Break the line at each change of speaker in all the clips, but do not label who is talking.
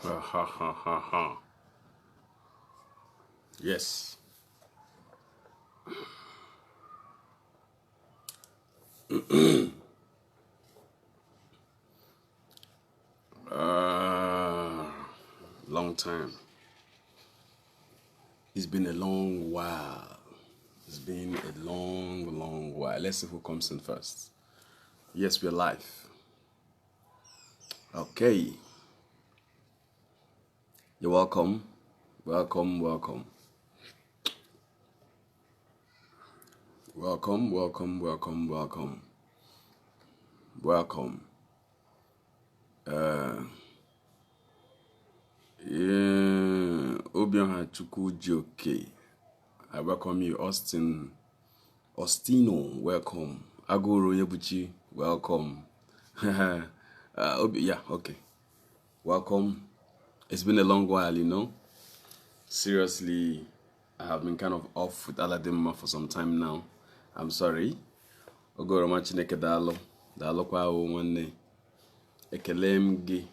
Ha ha ha ha ha. Yes. Long time. It's been a long while. It's been a long while. Let's see who comes in first. Yes, we're live. Okay. You're welcome. Welcome. Welcome, welcome, welcome. Yeah, Obion Chuku Joke. I welcome you, Austin. Ostino, welcome. Aguro Yebuchi, welcome. Yeah, okay. Welcome. It's been a long while, you know. Seriously, I have been kind of off with Aladima for some time now. I'm sorry. Ogoro machineke dalo. Dalo kwa nwanne. Ekele m gị.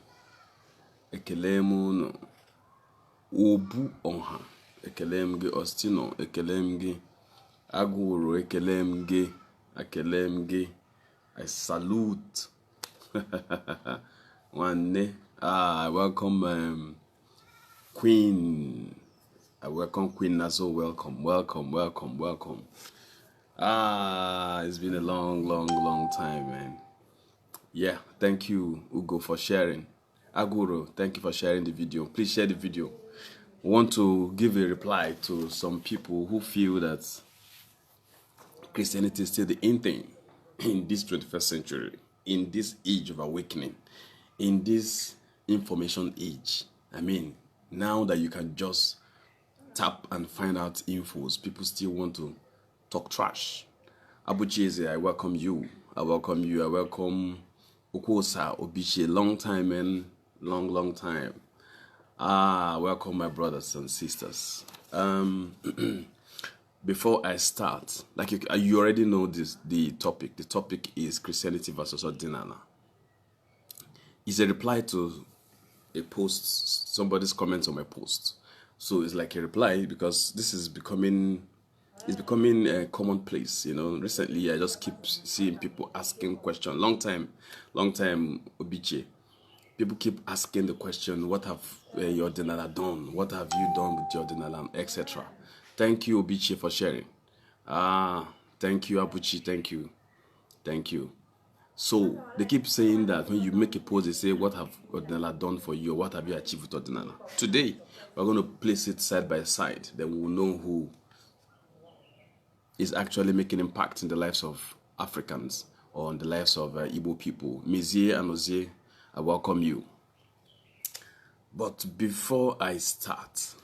Ekele m unu. Obu ọha. Ekele m gị Ostino. Ekele m gị. Agụrụ. Ekele m gị. Ekele m gị. I salute. Nwanne. I welcome Queen. I welcome Queen Nazo. Welcome. It's been a long time, man. Yeah, thank you, Ugo, for sharing. Aguro, thank you for sharing the video. Please share the video. I want to give a reply to some people who feel that Christianity is still the in thing in this 21st century, in this age of awakening, in this information age. I mean, now that you can just tap and find out infos, people still want to talk trash. Abuchieze, I welcome you. I welcome Okosa Obiche. Long time, man. Long time. Welcome my brothers and sisters. Before I start, like you already know the topic. The topic is Christianity versus Ordinala. It's a reply to a post, somebody's comment on my post. So it's like a reply because this is becoming a commonplace, you know. Recently, I just keep seeing people asking questions. Long time, Obiche. People keep asking the question, what have your Ordinala done? What have you done with your Ordinala, etc. Thank you, Obiche, for sharing. Thank you, Abuchi. Thank you. So they keep saying that when you make a post, they say, what have Ordinala done for you? What have you achieved with Ordinala? Today, we're going to place it side by side. Then we will know who is actually making impact in the lives of Africans or in the lives of Igbo people. Mizie and Ozie, I welcome you. But before I start,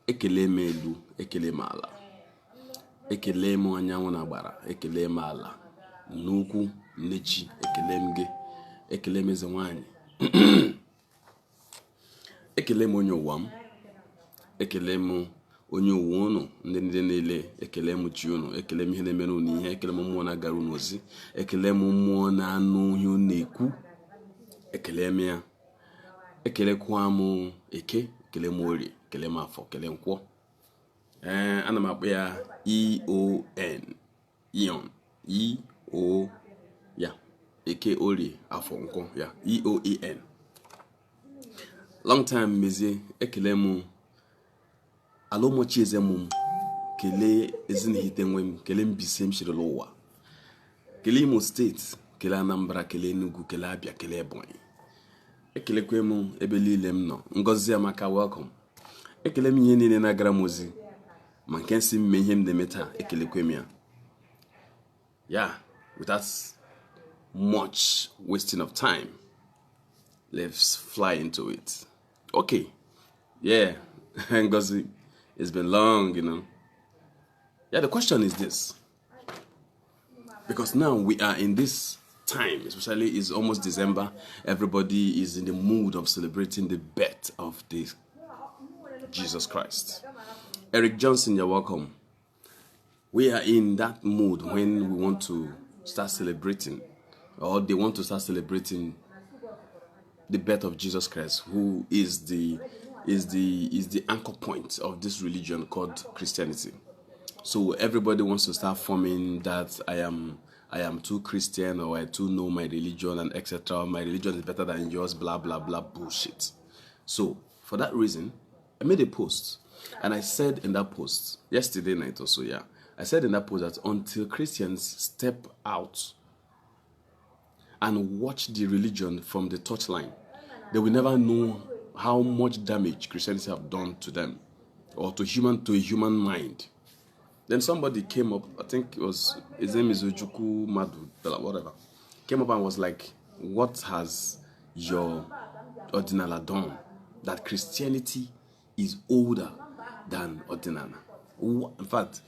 ekele m elu, ekele m ala. Ekele m anyanwụ na agbara, ekele m ala. N'ukwu, n'echi, ekele m gị, ekele m eze nwanyị. Ekele m onye ụwa m, ekele m onye uwe unu, ndị niile, ekele m chi unu, ekele m ihe na-emere unu ihe, ekele m mmụọ na-agara unu ozi, ekele m mmụọ na-anụ ihe unu na-ekwu, ekele m ya, ekelekwa m eke, ekele m orie, ekele m afọ, ekele nkwọ. Ana m akpọ ya Eon, E-O, ya, eke orie, afọ nkwọ, ya, E-O-E-N. Long time mezie, ekele m alomochi ezemum, kele ezinihite nwem, kele mbise mshirila ụwa, kele Imo State, kele Anambra, kele Enugu, kele Abia, kele Ebonyi. Ekelekwe m ebe niile m nọ. Ngozi Amaka, welcome. Ekele m ihe niile na-agara m ozi, ma nke nsị mme ihe m na-eme taa, ekelekwe m ya. Yeah, without much wasting of time, let's fly into it. Okay, yeah, Ngozi. It's been long, you know. Yeah, the question is this. Because now we are in this time, especially it's almost December. Everybody is in the mood of celebrating the birth of the Jesus Christ. Eric Johnson, you're welcome. We are in that mood when we want to start celebrating, or they want to start celebrating the birth of Jesus Christ, who is the anchor point of this religion called Christianity. So everybody wants to start forming that I am too Christian, or I too know my religion, and etc. My religion is better than yours, blah blah blah bullshit. So for that reason, I made a post, and I said in that post yesterday night also, yeah, I said in that post that until Christians step out and watch the religion from the touchline, they will never know how much damage Christianity have done to them, or to a human mind. Then somebody came up, I think it was, his name is Ojuku Madu, whatever, came up and was like, what has your Ordinala done that Christianity is older than Ordinala? In fact,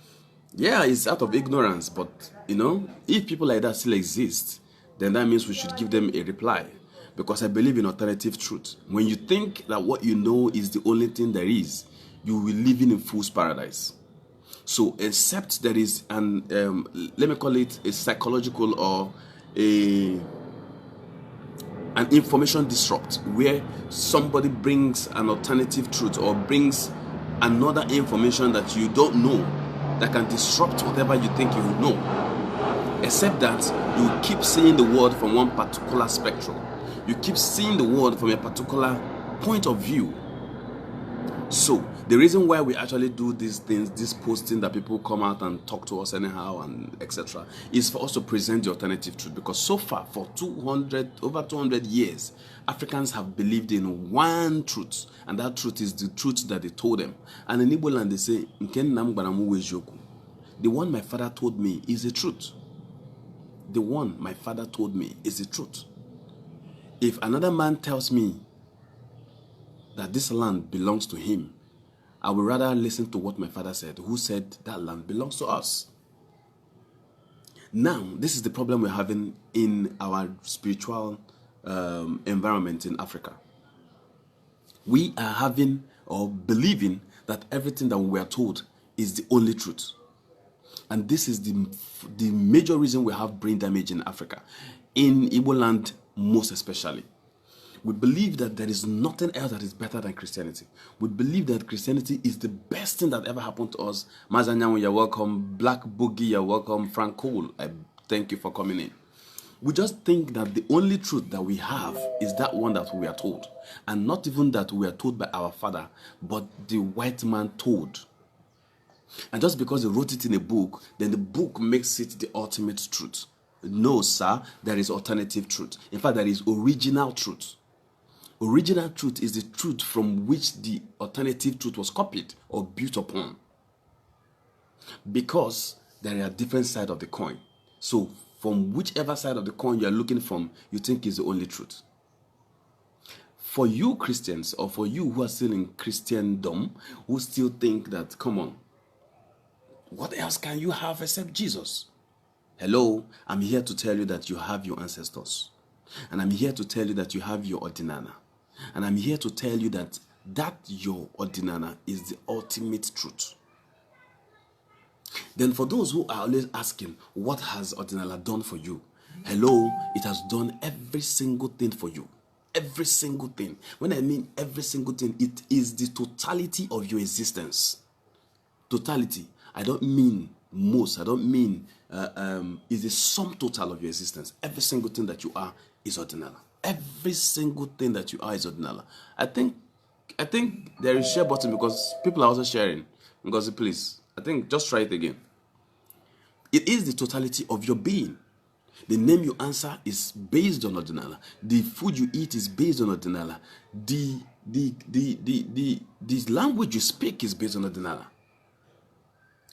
yeah, it's out of ignorance, but if people like that still exist, then that means we should give them a reply, because I believe in alternative truth. When you think that what you know is the only thing there is, you will live in a fool's paradise. So except there is an, let me call it a psychological or an information disrupt, where somebody brings an alternative truth or brings another information that you don't know, that can disrupt whatever you think you know. Except that you keep seeing the world from one particular spectrum. You keep seeing the world from a particular point of view. So the reason why we actually do these things, this posting that people come out and talk to us anyhow and etc., is for us to present the alternative truth. Because so far, for over 200 years, Africans have believed in one truth, and that truth is the truth that they told them. And in Igbo land they say, the one my father told me is the truth. The one my father told me is the truth. If another man tells me that this land belongs to him, I would rather listen to what my father said, who said that land belongs to us. Now, this is the problem we're having in our spiritual environment in Africa. We are having or believing that everything that we are told is the only truth. And this is the major reason we have brain damage in Africa, in Igbo land most especially. We believe that there is nothing else that is better than Christianity. We believe that Christianity is the best thing that ever happened to us. Mazanyango, you're welcome. Black Boogie, you're welcome. Frank Cole, I thank you for coming in. We just think that the only truth that we have is that one that we are told. And not even that we are told by our father, but the white man told. And just because they wrote it in a book, then the book makes it the ultimate truth. No, sir, there is alternative truth. In fact, there is original truth. Original truth is the truth from which the alternative truth was copied or built upon. Because there are different sides of the coin. So, from whichever side of the coin you are looking from, you think is the only truth. For you Christians, or for you who are still in Christendom, who still think that, come on, what else can you have except Jesus? Hello, I'm here to tell you that you have your ancestors. And I'm here to tell you that you have your Ordinana. And I'm here to tell you that your Ordinana is the ultimate truth. Then for those who are always asking, what has Ordinala done for you? Hello, it has done every single thing for you. Every single thing. When I mean every single thing, it is the totality of your existence. Totality. I don't mean most. I don't mean is the sum total of your existence. Every single thing that you are is Ordinala. Every single thing that you are is Ordinala. I think there is share button because people are also sharing. Because please, I think just try it again. It is the totality of your being. The name you answer is based on Ordinala. The food you eat is based on Ordinala. The language you speak is based on Ordinala.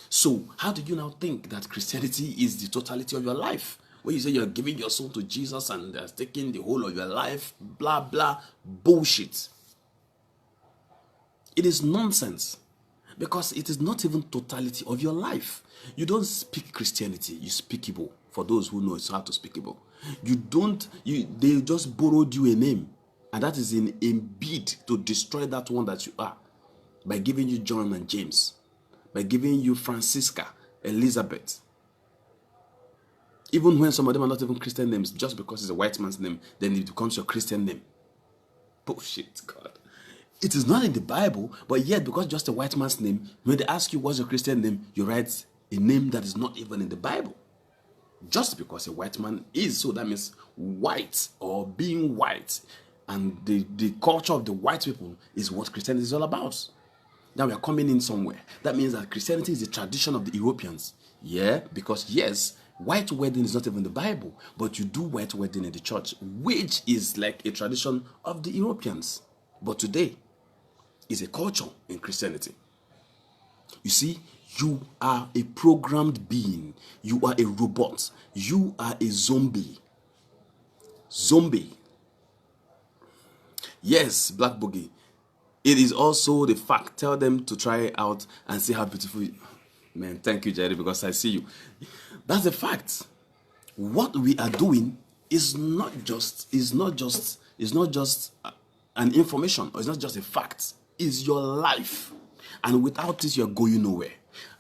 So, how do you now think that Christianity is the totality of your life? When you say you're giving your soul to Jesus and that's taking the whole of your life, blah, blah, bullshit. It is nonsense. Because it is not even totality of your life. You don't speak Christianity, you speak Igbo. For those who know how to speak Igbo. They just borrowed you a name. And that is in bid to destroy that one that you are. By giving you John and James. By giving you Francisca, Elizabeth. Even when some of them are not even Christian names, just because it's a white man's name, then it becomes your Christian name. Bullshit, God. It is not in the Bible, but yet because just a white man's name, when they ask you what's your Christian name, you write a name that is not even in the Bible. Just because a white man is, so that means white or being white. And the culture of the white people is what Christianity is all about. Now we are coming in somewhere. That means that Christianity is the tradition of the Europeans. Yeah, because yes, white wedding is not even the Bible, but you do white wedding in the church, which is like a tradition of the Europeans. But today is a culture in Christianity. You see, you are a programmed being. You are a robot. You are a zombie. Zombie. Yes, Black Boogie. It is also the fact. Tell them to try it out and see how beautiful. Man, thank you, Jerry, because I see you. That's the fact. What we are doing is not just an information, or it's not just a fact. It's your life. And without this, you're going nowhere.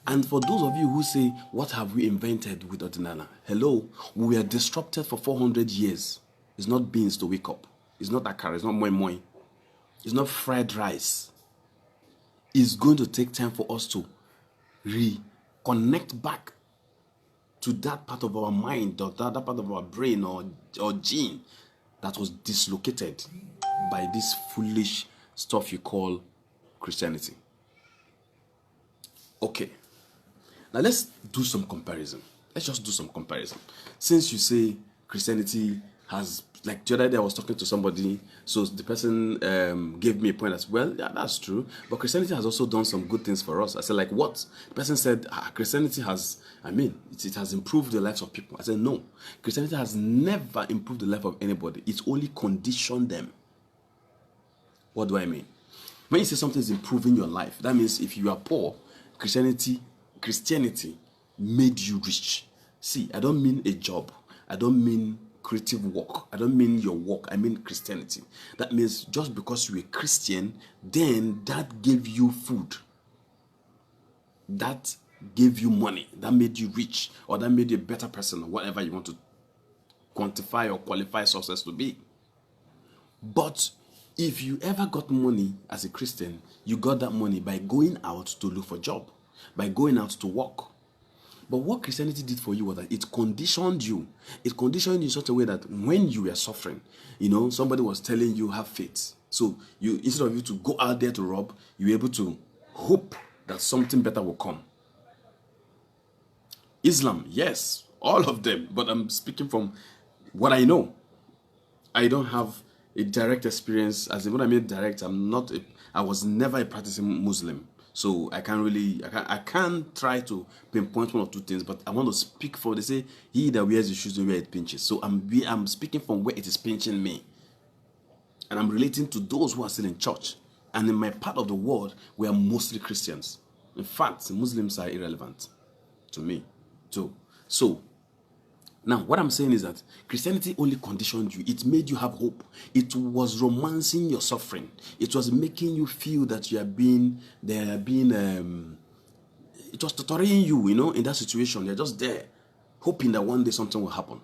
And for those of you who say, what have we invented with Ordinana? Hello, we were disrupted for 400 years. It's not beans to wake up. It's not akara. It's not moi moi. It's not fried rice. It's going to take time for us to reconnect back to that part of our mind, or that part of our brain or gene that was dislocated by this foolish stuff you call Christianity. Okay. Now let's do some comparison. Let's just do some comparison. Since you say Christianity has, like the other day I was talking to somebody, so the person gave me a point as well. Yeah, that's true. But Christianity has also done some good things for us. I said, like what? The person said, Christianity has, it has improved the lives of people. I said, no. Christianity has never improved the life of anybody. It's only conditioned them. What do I mean? When you say something is improving your life, that means if you are poor, Christianity made you rich. See, I don't mean a job. I don't mean creative work. I don't mean your work. I mean Christianity. That means just because you're a Christian, then that gave you food. That gave you money. That made you rich. Or that made you a better person, or whatever you want to quantify or qualify success to be. But if you ever got money as a Christian, you got that money by going out to look for a job, by going out to work. But what Christianity did for you was that it conditioned you. It conditioned you in such a way that when you were suffering, somebody was telling you have faith. So you, instead of you to go out there to rob, you were able to hope that something better will come. Islam, yes, all of them. But I'm speaking from what I know. I don't have a direct experience. As in, when I mean direct, I was never a practicing Muslim. So I can't try to pinpoint one or two things, but I want to speak for, they say, he that wears the shoes where it pinches. So I'm speaking from where it is pinching me. And I'm relating to those who are still in church. And in my part of the world, we are mostly Christians. In fact, Muslims are irrelevant to me too. So now, what I'm saying is that Christianity only conditioned you. It made you have hope. It was romancing your suffering. It was making you feel that it was torturing you, in that situation. You're just there, hoping that one day something will happen.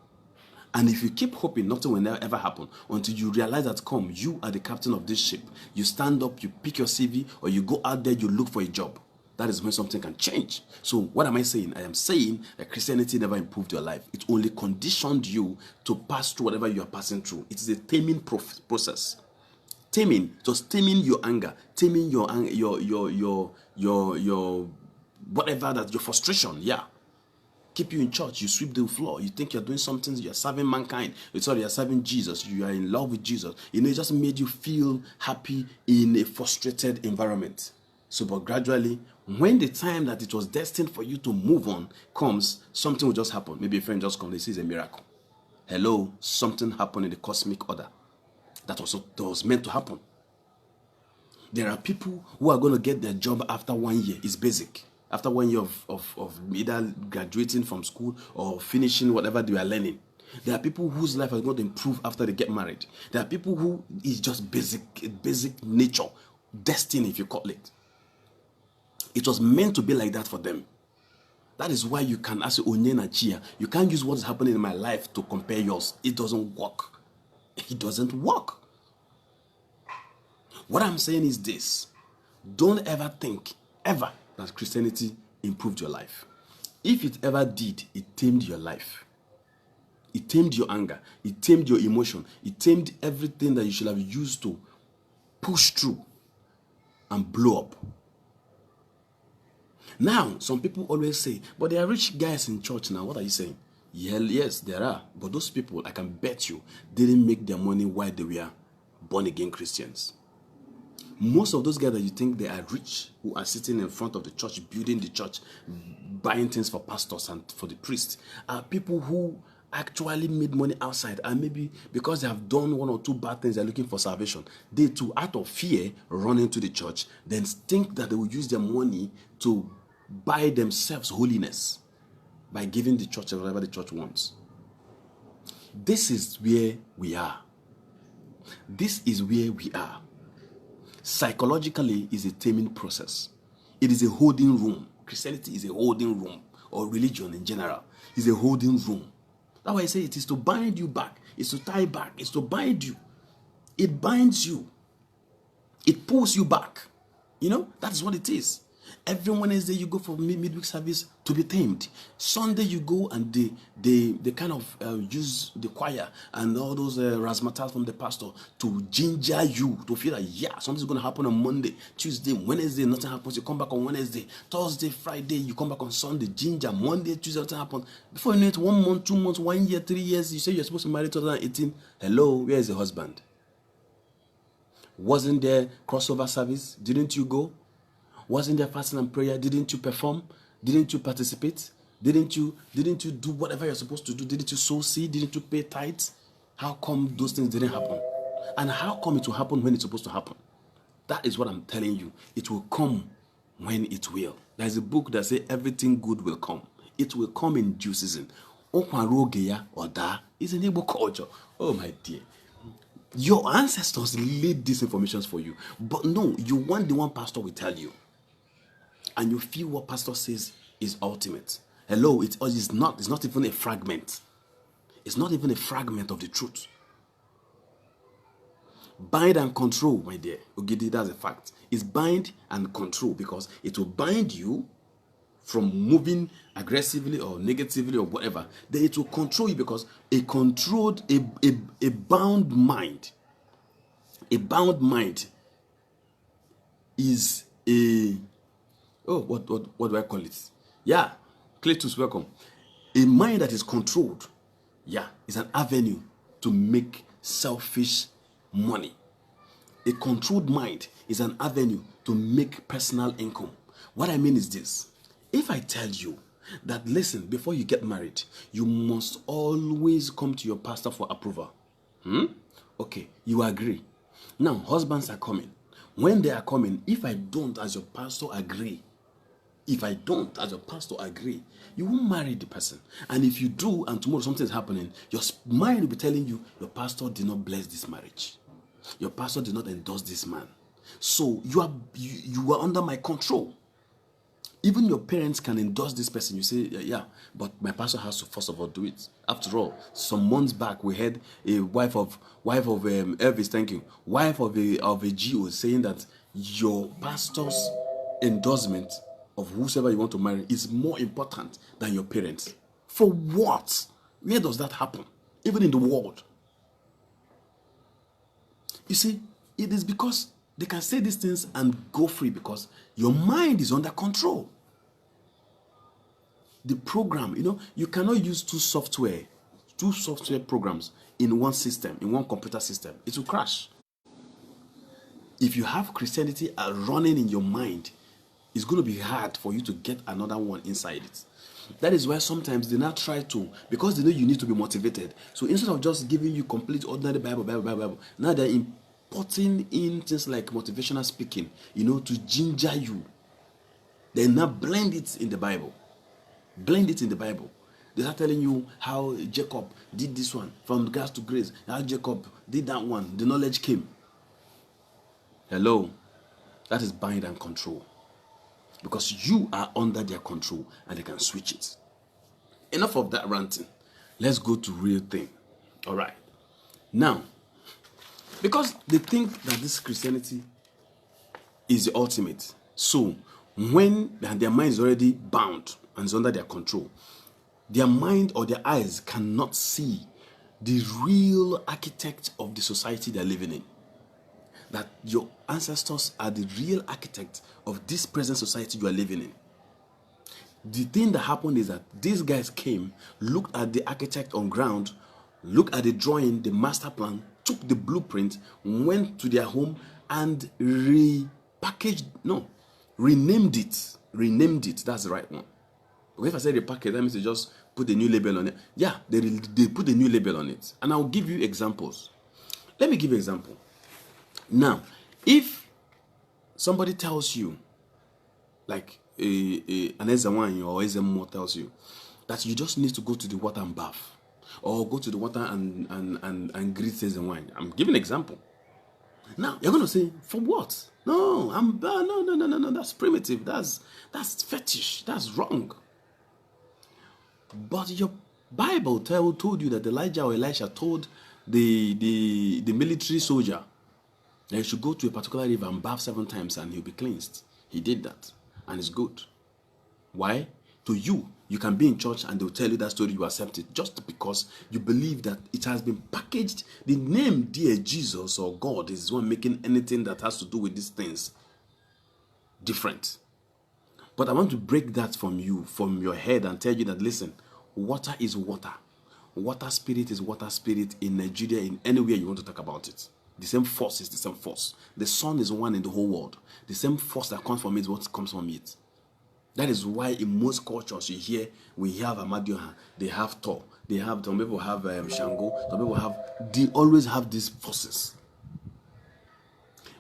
And if you keep hoping, nothing will never ever happen until you realize that, you are the captain of this ship. You stand up, you pick your CV, or you go out there, you look for a job. That is when something can change. So what am I saying? I am saying that Christianity never improved your life. It only conditioned you to pass through whatever you are passing through. It is a taming process. Taming, just taming your anger, taming your whatever that, your frustration. Yeah. Keep you in church, you sweep the floor, you think you're doing something, you're serving mankind, you're serving Jesus, you are in love with Jesus. It just made you feel happy in a frustrated environment. So, but gradually, when the time that it was destined for you to move on comes, something will just happen. Maybe a friend just comes, they see a miracle. Hello, something happened in the cosmic order that was meant to happen. There are people who are going to get their job after 1 year. It's basic. After 1 year of either graduating from school or finishing whatever they are learning. There are people whose life is going to improve after they get married. There are people who is just basic nature, destiny if you call it. It was meant to be like that for them. That is why you can ask Onye na Chia. You can't use what is happening in my life to compare yours. It doesn't work. It doesn't work. What I'm saying is this: don't ever think, ever, that Christianity improved your life. If it ever did, it tamed your life. It tamed your anger. It tamed your emotion. It tamed everything that you should have used to push through and blow up. Now, some people always say, but there are rich guys in church now. What are you saying? Yeah, yes, there are. But those people, I can bet you, didn't make their money while they were born-again Christians. Most of those guys that you think they are rich, who are sitting in front of the church, building the church, buying things for pastors and for the priests, are people who actually made money outside, and maybe because they have done one or two bad things, they're looking for salvation. They too, out of fear, run into the church, then think that they will use their money to buy themselves holiness by giving the church whatever the church wants. This is where we are. This is where we are. Psychologically, is a taming process. It is a holding room. Christianity is a holding room, or religion in general is a holding room. That's why I say it is to bind you back. It's to tie back. It's to bind you. It binds you. It pulls you back. You know, that's what it is. Every Wednesday you go for midweek service to be tamed. Sunday you go and they kind of use the choir and all those razzmatazz from the pastor to ginger you to feel like, yeah, something's going to happen on Monday, Tuesday, Wednesday, nothing happens. You come back on Wednesday, Thursday, Friday, you come back on Sunday, ginger, Monday, Tuesday, nothing happens. Before you know it, 1 month, 2 months, 1 year, 3 years, you say you're supposed to marry 2018. Hello, where is the husband? Wasn't there crossover service? Didn't you go? Wasn't there fasting and prayer? Didn't you perform? Didn't you participate? Didn't you do whatever you're supposed to do? Didn't you sow seed? Didn't you pay tithes? How come those things didn't happen? And how come it will happen when it's supposed to happen? That is what I'm telling you. It will come when it will. There's a book that says everything good will come. It will come in due season. Okwarogeya or da is an Igbo culture. Oh my dear. Your ancestors laid these information for you. But no, you want the one pastor will tell you. And you feel what pastor says is ultimate. Hello, it's not even a fragment. It's not even a fragment of the truth. Bind and control, my dear. Ogidi, that's a fact. It's bind and control, because it will bind you from moving aggressively or negatively or whatever. Then it will control you, because a bound mind is what do I call it? Yeah, Cletus, welcome. A mind that is controlled, is an avenue to make selfish money. A controlled mind is an avenue to make personal income. What I mean is this: if I tell you that, listen, before you get married, you must always come to your pastor for approval. Okay, you agree. Now, husbands are coming. When they are coming, if I don't, as your pastor, agree, you won't marry the person. And if you do, and tomorrow something is happening, your mind will be telling you, your pastor did not bless this marriage. Your pastor did not endorse this man. So you are under my control. Even your parents can endorse this person. You say, yeah, but my pastor has to first of all do it. After all, some months back, we had a wife of Elvis, thank you, wife of a GO saying that your pastor's endorsement of whosoever you want to marry is more important than your parents. For what? Where does that happen? Even in the world. You see, it is because they can say these things and go free, because your mind is under control. The program, you cannot use two software programs in one system, in one computer system. It will crash. If you have Christianity running in your mind, it's going to be hard for you to get another one inside it. That is why sometimes they now try to, because they know you need to be motivated. So instead of just giving you complete ordinary Bible, now they're importing in things like motivational speaking, to ginger you. They now blend it in the Bible. They start telling you how Jacob did this one, from grace to grace, how Jacob did that one, the knowledge came. Hello, that is bind and control. Because you are under their control and they can switch it. Enough of that ranting. Let's go to real thing. All right. Now, because they think that this Christianity is the ultimate. So when their mind is already bound and is under their control, their mind or their eyes cannot see the real architect of the society they're living in. That your ancestors are the real architect of this present society you are living in. The thing that happened is that these guys came, looked at the architect on ground, looked at the drawing, the master plan, took the blueprint, went to their home and renamed it. Renamed it. That's the right one. But if I say repackage, that means they just put a new label on it. Yeah, they put a new label on it. And I'll give you examples. Let me give you an example. Now, if somebody tells you, like an Ezewanya or Ezemo tells you, that you just need to go to the water and bath, or go to the water and greet Ezewanya. I'm giving an example. Now, you're going to say, for what? No, no, that's primitive. That's fetish. That's wrong. But your Bible told you that Elijah or Elisha told the military soldier that he should go to a particular river and bath 7 times and he'll be cleansed. He did that, and it's good. Why? To you can be in church and they'll tell you that story, you accept it, just because you believe that it has been packaged. The name, dear Jesus or God, is one making anything that has to do with these things different. But I want to break that from you, from your head, and tell you that, listen, water is water. Water spirit is water spirit in Nigeria, in anywhere you want to talk about it. The same force is the same force. The sun is one in the whole world. The same force that comes from it is what comes from it. That is why in most cultures we have Amadioha, they have Thor, some people have Shango, some people they always have these forces.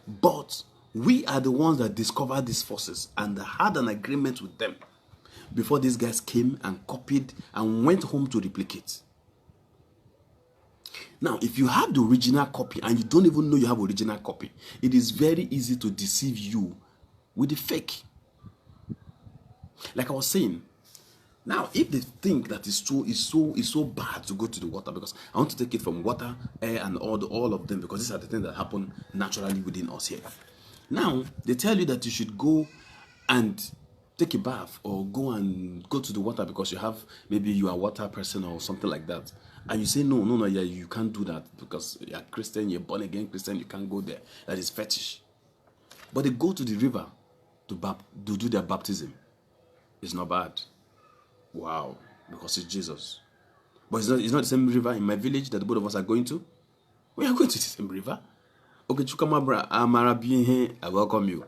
But we are the ones that discovered these forces and had an agreement with them before these guys came and copied and went home to replicate. Now, if you have the original copy and you don't even know you have original copy, it is very easy to deceive you with the fake. Like I was saying, now if they think that it's so bad to go to the water, because I want to take it from water, air, and all of them, because these are the things that happen naturally within us here. Now they tell you that you should go and take a bath or go to the water because maybe you are a water person or something like that. And you say, no, yeah, you can't do that because you're Christian, you're born again Christian, you can't go there. That is fetish. But they go to the river to do their baptism. It's not bad. Wow, because it's Jesus. But it's not the same river in my village that the both of us are going to. We are going to the same river. Okay, Chukamabra, Amara being here, I welcome you.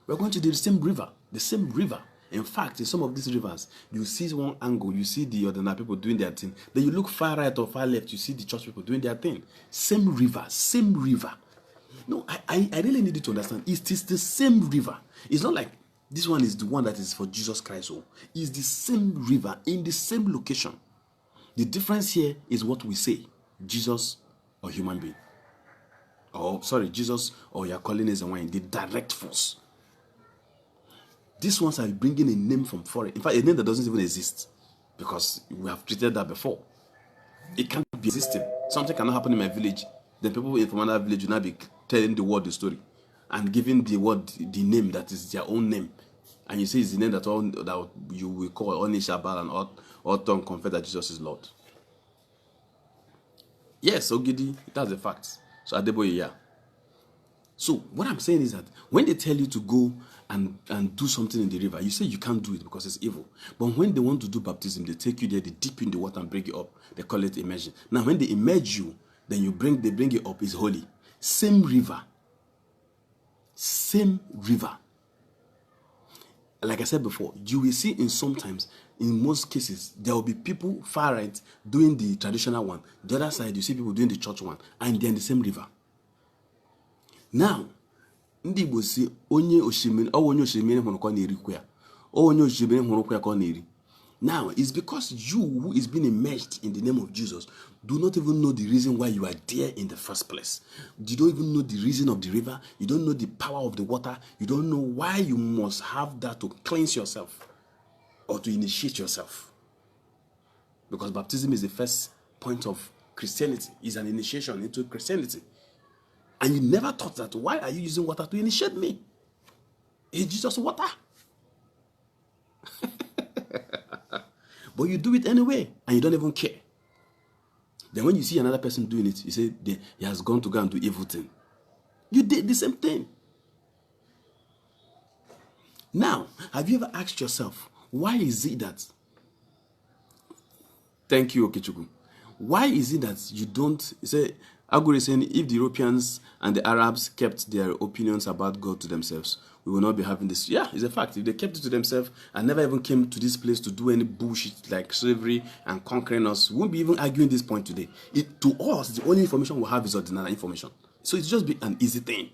We're going to the same river. The same river. In fact, in some of these rivers, you see one angle, you see the ordinary people doing their thing. Then you look far right or far left, you see the church people doing their thing. Same river, same river. No, I really need you to understand. It is the same river. It's not like this one is the one that is for Jesus Christ. It's the same river in the same location. The difference here is what we say, Jesus or human being. Jesus or you're calling as a wine, the direct force. These ones are bringing a name from foreign. In fact, a name that doesn't even exist, because we have treated that before. It can't be existing. Something cannot happen in my village. Then people from another village will now be telling the world the story and giving the word the name that is their own name. And you say it's the name that you will call only Shabbat and all tongue confess that Jesus is Lord. Yes, Ogidi, that's the fact. So Adeboye, yeah. So what I'm saying is that when they tell you to go and do something in the river, you say you can't do it because it's evil. But when they want to do baptism, they take you there, they dip you in the water and bring you up. They call it immersion. Now when they immerse you, then they bring you up, it's holy. Same river. Same river. Like I said before, you will see in most cases, there will be people far right doing the traditional one. The other side, you see people doing the church one, and they're in the same river. Now, ndị Igbo si onye oshimiri hụrụ ka ọ na-eri kwa ya. Onye oshimiri hụrụ kwa ya ka ọ na-eri. Now, it's because you who is being immersed in the name of Jesus do not even know the reason why you are there in the first place. You don't even know the reason of the river. You don't know the power of the water. You don't know why you must have that to cleanse yourself or to initiate yourself. Because baptism is the first point of Christianity. It's an initiation into Christianity. And you never thought that, why are you using water to initiate me? It's just water. But you do it anyway, and you don't even care. Then when you see another person doing it, you say he has gone to go and do evil thing. You did the same thing. Now, have you ever asked yourself, why is it that? Thank you, Okechukwu. Why is it that you don't say? Agur is saying, if the Europeans and the Arabs kept their opinions about God to themselves, we will not be having this. Yeah, it's a fact. If they kept it to themselves and never even came to this place to do any bullshit like slavery and conquering us, we won't be even arguing this point today. To us, the only information we have is ordinary information. So it's just be an easy thing.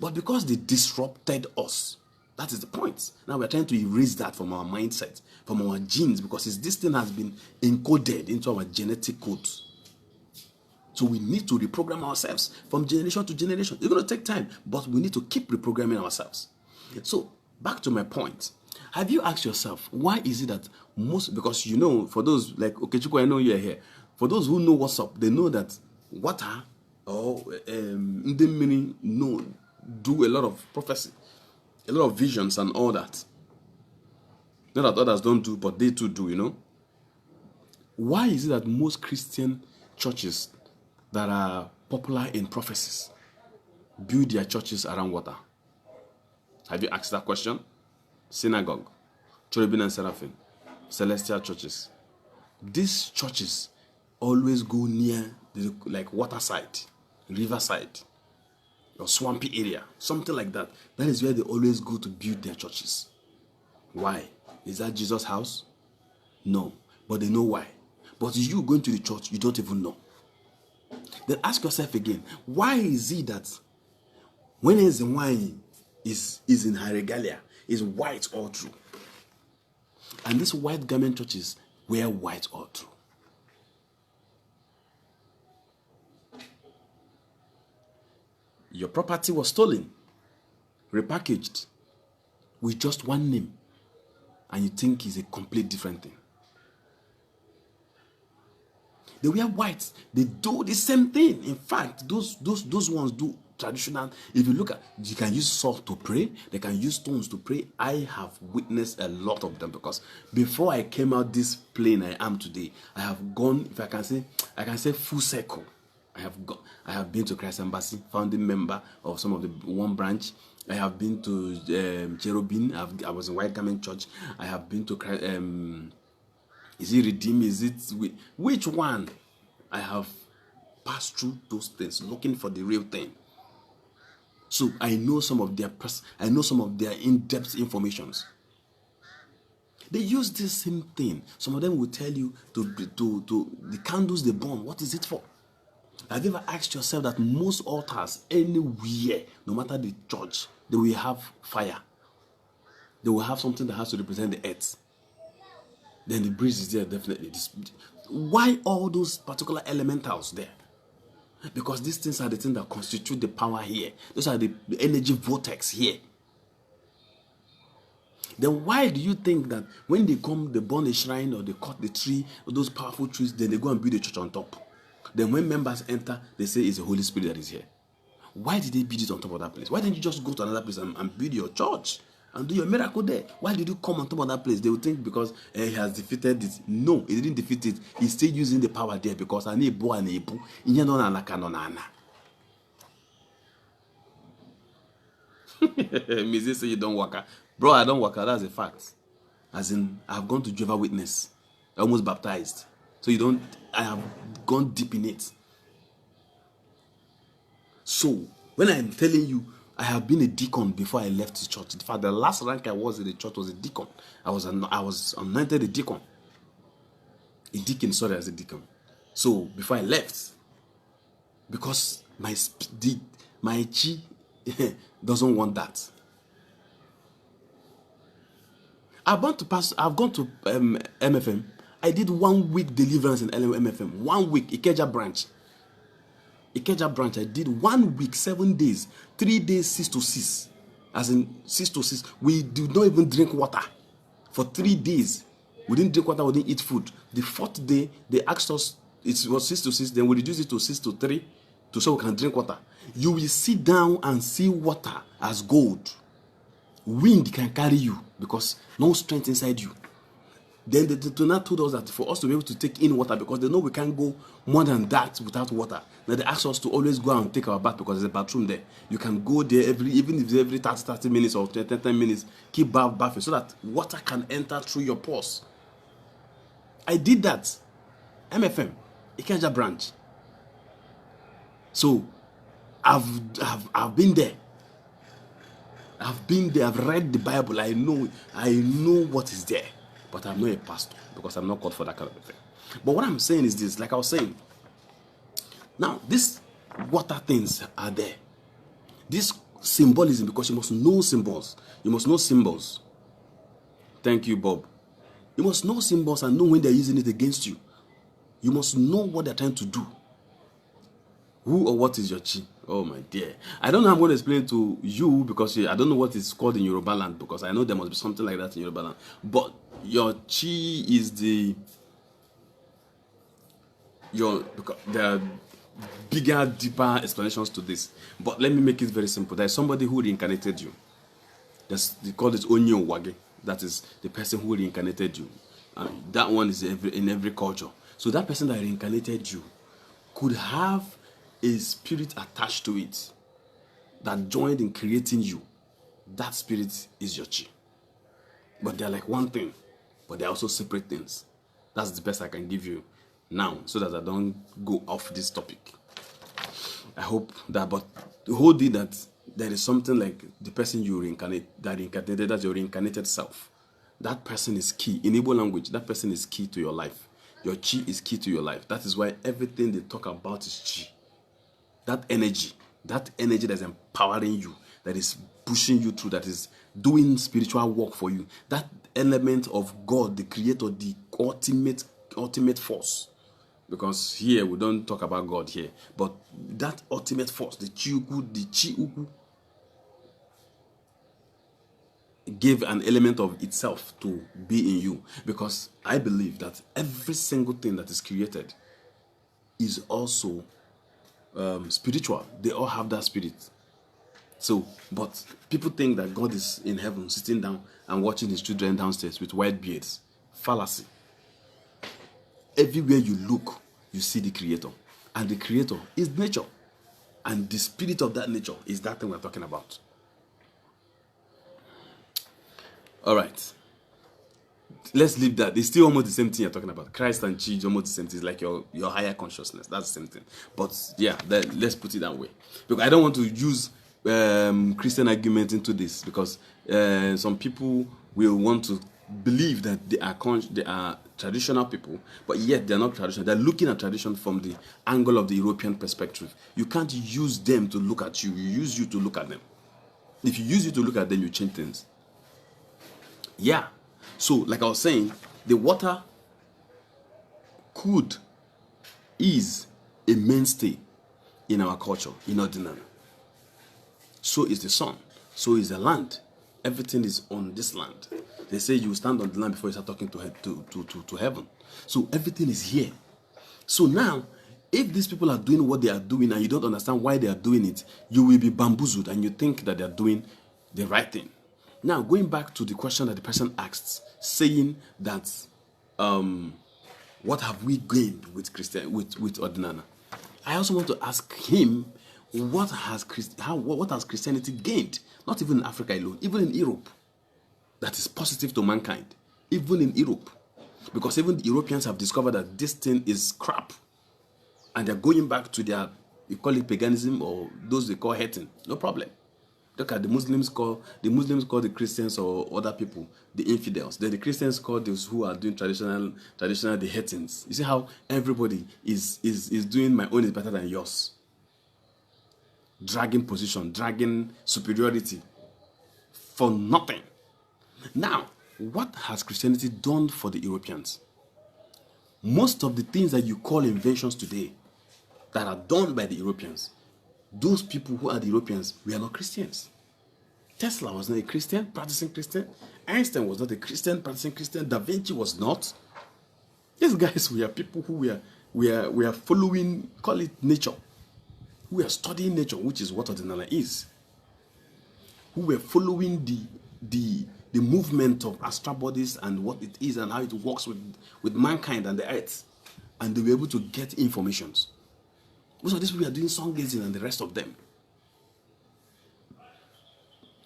But because they disrupted us, that is the point. Now we're trying to erase that from our mindset, from our genes, because this thing has been encoded into our genetic code. So we need to reprogram ourselves from generation to generation. It's going to take time, but we need to keep reprogramming ourselves. So back to my point. Have you asked yourself, why is it that because for those like Okechukwu, I know you're here. For those who know what's up, they know that water or Ndemiri do a lot of prophecy, a lot of visions and all that. Not that others don't do, but they too do, Why is it that most Christian churches that are popular in prophecies build their churches around water? Have you asked that question? Synagogue, Cherubim and Seraphim, celestial churches. These churches always go near the waterside, riverside, or swampy area, something like that. That is where they always go to build their churches. Why? Is that Jesus' house? No, but they know why. But you going to the church, you don't even know. Then ask yourself again, why is it that when his wine is in her regalia, is white all through? And these white garment churches wear white all through. Your property was stolen, repackaged with just one name, and you think it's a complete different thing. They wear white. They do the same thing. In fact, those ones do traditional. If you look at, you can use salt to pray. They can use stones to pray. I have witnessed a lot of them, because before I came out this plane I am today, I have gone, if I can say full circle. I have been to Christ Embassy, founding member of some of the one branch. I have been to Cherubim. I was in White Garment Church. I have been to is it Redeem? Is it which one? I have passed through those things, looking for the real thing. So I know some of their in-depth informations. They use the same thing. Some of them will tell you to the candles they burn. What is it for? Have you ever asked yourself that most altars anywhere, no matter the church, they will have fire. They will have something that has to represent the earth. Then the breeze is there, definitely. Why all those particular elementals there? Because these things are the things that constitute the power here. Those are the energy vortex here. Then why do you think that when they come, they burn a shrine or they cut the tree, or those powerful trees, then they go and build a church on top? Then when members enter, they say it's the Holy Spirit that is here. Why did they build it on top of that place? Why didn't you just go to another place and build your church and do your miracle there? Why did you come on top of that place? They would think because he has defeated it. No, he didn't defeat it. He's still using the power there, because Mizi say you don't work out. Bro, I don't work out. That's a fact. As in, I've gone to Jehovah's Witness, almost baptized. So I have gone deep in it. So when I'm telling you, I have been a deacon before I left the church. In fact, the last rank I was in the church was a deacon. I was anointed a deacon. As a deacon. So before I left, because my chi doesn't want that. I've gone to MFM. I did 1 week deliverance in MFM. 1 week, Ikeja branch. I did 1 week, 7 days, 3 days, 6 to 6. As in 6 to 6. We did not even drink water for 3 days. We didn't drink water, we didn't eat food. The 4th day, they asked us, it was 6 to 6, then we reduced it to 6 to 3 so we can drink water. You will sit down and see water as gold. Wind can carry you because no strength inside you. Then the Tona told us that for us to be able to take in water, because they know we can't go more than that without water. Now they ask us to always go and take our bath because there's a bathroom there. You can go there even if it's every 30 minutes or 10 minutes, keep bathing so that water can enter through your pores. I did that. MFM, Ikeja branch. So I've been there. I've read the Bible. I know what is there. But I'm not a pastor because I'm not called for that kind of thing. But what I'm saying is this, like I was saying, now these water things are there. This symbolism, because you must know symbols. You must know symbols. Thank you, Bob. You must know symbols and know when they're using it against you. You must know what they're trying to do. Who or what is your chi? Oh my dear. I don't know how I'm going to explain to you because I don't know what it's called in Yoruba land, because I know there must be something like that in Yoruba land. But your chi is there are bigger, deeper explanations to this. But let me make it very simple. There's somebody who reincarnated you. They call it Onyo Wage. That is the person who reincarnated you. That one is in every culture. So that person that reincarnated you could have a spirit attached to it that joined in creating you. That spirit is your chi. But they're like one thing, but they're also separate things. That's the best I can give you now, so that I don't go off this topic. I hope that, but the whole deal that there is something like the person you reincarnated, that's your reincarnated self. That person is key. In Igbo language, that person is key to your life. Your chi is key to your life. That is why everything they talk about is chi. That energy that's empowering you, that is pushing you through, that is doing spiritual work for you. That element of God, the creator, the ultimate force. Because here we don't talk about God here, but that ultimate force, the chi uku, gave an element of itself to be in you. Because I believe that every single thing that is created is also spiritual. They all have that spirit. So, but people think that God is in heaven sitting down and watching his children downstairs with white beards. Fallacy. Everywhere you look, you see the creator. And the creator is nature. And the spirit of that nature is that thing we're talking about. Alright. Let's leave that. It's still almost the same thing you're talking about. Christ and chi is almost the same thing. It's like your higher consciousness. That's the same thing. But yeah, let's put it that way. Because I don't want to use Christian argument into this, because some people will want to believe that they are traditional people, but yet they're not traditional. They're looking at tradition from the angle of the European perspective. You can't use them to look at you. You use you to look at them. If you use you to look at them, you change things. Yeah. So, like I was saying, the water is a mainstay in our culture, in ordinary. So is the sun. So is the land. Everything is on this land. They say you stand on the land before you start talking to heaven. So everything is here. So now, if these people are doing what they are doing and you don't understand why they are doing it, you will be bamboozled and you think that they are doing the right thing. Now, going back to the question that the person asked, saying that, what have we gained with Ordinana? I also want to ask him, what has Christianity gained? Not even in Africa alone, even in Europe, that is positive to mankind. Even in Europe, because even the Europeans have discovered that this thing is crap, and they're going back to their, you call it paganism, or those they call hating. No problem. Look at the Muslims call the Christians or other people the infidels. Then the Christians call those who are doing traditional the hatings. You see how everybody is doing my own is better than yours. Dragging position, dragging superiority for nothing. Now, what has Christianity done for the Europeans? Most of the things that you call inventions today that are done by the Europeans, those people who are the Europeans were not Christians. Tesla was not a Christian, practicing Christian. Einstein was not a Christian, practicing Christian. Da Vinci was not. These guys were people who were following, call it nature. Who were studying nature, which is what Ordinana is. Who were following the the movement of astral bodies and what it is and how it works with mankind and the earth, and they were able to get informations. Most of these people are doing sun gazing and the rest of them,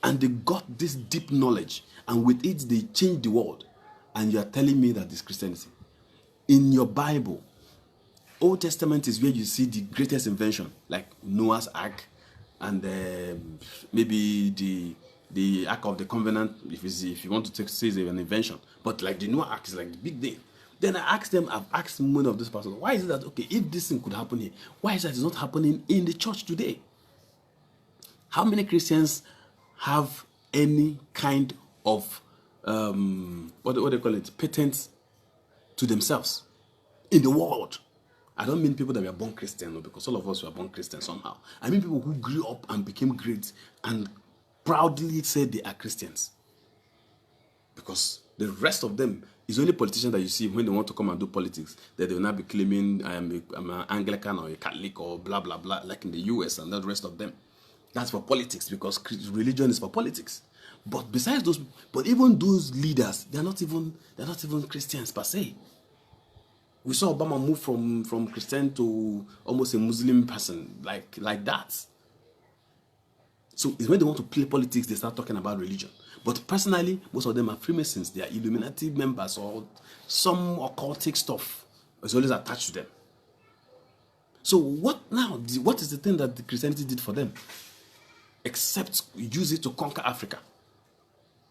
and they got this deep knowledge, and with it they changed the world. And you are telling me that this Christianity? In your Bible, Old Testament is where you see the greatest invention, like Noah's Ark, and maybe the Ark of the Covenant, if you want to say it's an invention. But like the Noah Ark is like the big thing. Then I've asked many of these pastors, why is it that, okay, if this thing could happen here, why is that it's not happening in the church today? How many Christians have any kind of, what do they call it, patents to themselves in the world? I don't mean people that were born Christian, no, because all of us were born Christian somehow. I mean people who grew up and became great and proudly said they are Christians. Because the rest of them is only politicians that you see when they want to come and do politics, that they will not be claiming I'm an Anglican or a Catholic or blah, blah, blah, like in the US and the rest of them. That's for politics, because religion is for politics. But besides those, but even those leaders, they're not even Christians per se. We saw Obama move from Christian to almost a Muslim person, like that. So it's when they want to play politics, they start talking about religion. But personally, most of them are Freemasons. They are Illuminati members or some occultic stuff is always attached to them. So what now? What is the thing that the Christianity did for them? Except use it to conquer Africa.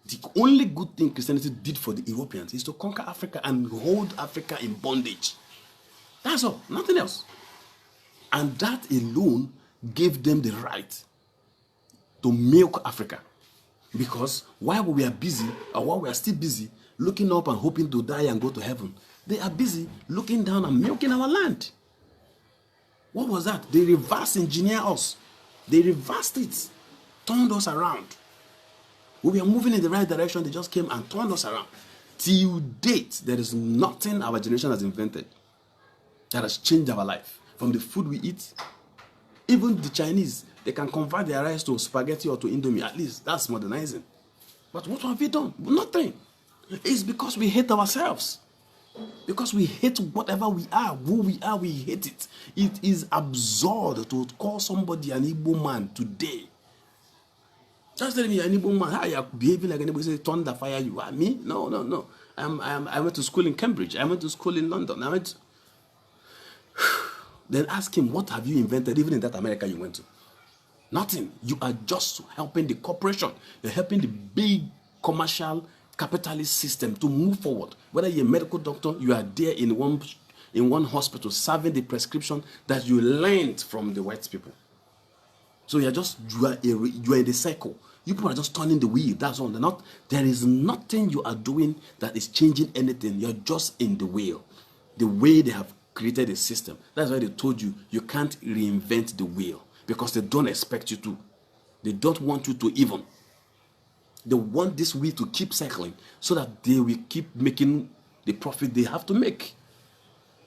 The only good thing Christianity did for the Europeans is to conquer Africa and hold Africa in bondage. That's all, nothing else. And that alone gave them the right to milk Africa. Because while we are busy, or while we are still busy, looking up and hoping to die and go to heaven, they are busy looking down and milking our land. What was that? They reverse engineer us. They reversed it, turned us around. We were moving in the right direction, they just came and turned us around. Till date, there is nothing our generation has invented that has changed our life. From the food we eat, even the Chinese, they can convert their rice to spaghetti or to Indomie. At least that's modernizing. But what have we done? Nothing. It's because we hate ourselves. Because we hate whatever we are, who we are, we hate it. It is absurd to call somebody an Igbo man today. Just telling me an Igbo man, how you are behaving like anybody say thunder fire you. Me? No. I went to school in Cambridge. I went to school in London. Then ask him, what have you invented even in that America you went to? Nothing. You are just helping the corporation. You're helping the big commercial capitalist system to move forward. Whether you're a medical doctor, you are there in one hospital serving the prescription that you learned from the white people. So you are in the cycle. You people are just turning the wheel. That's all. There is nothing you are doing that is changing anything. You're just in the wheel. The way they have created a system. That's why they told you can't reinvent the wheel, because they don't expect you to. They don't want you to even. They want this wheel to keep cycling so that they will keep making the profit they have to make.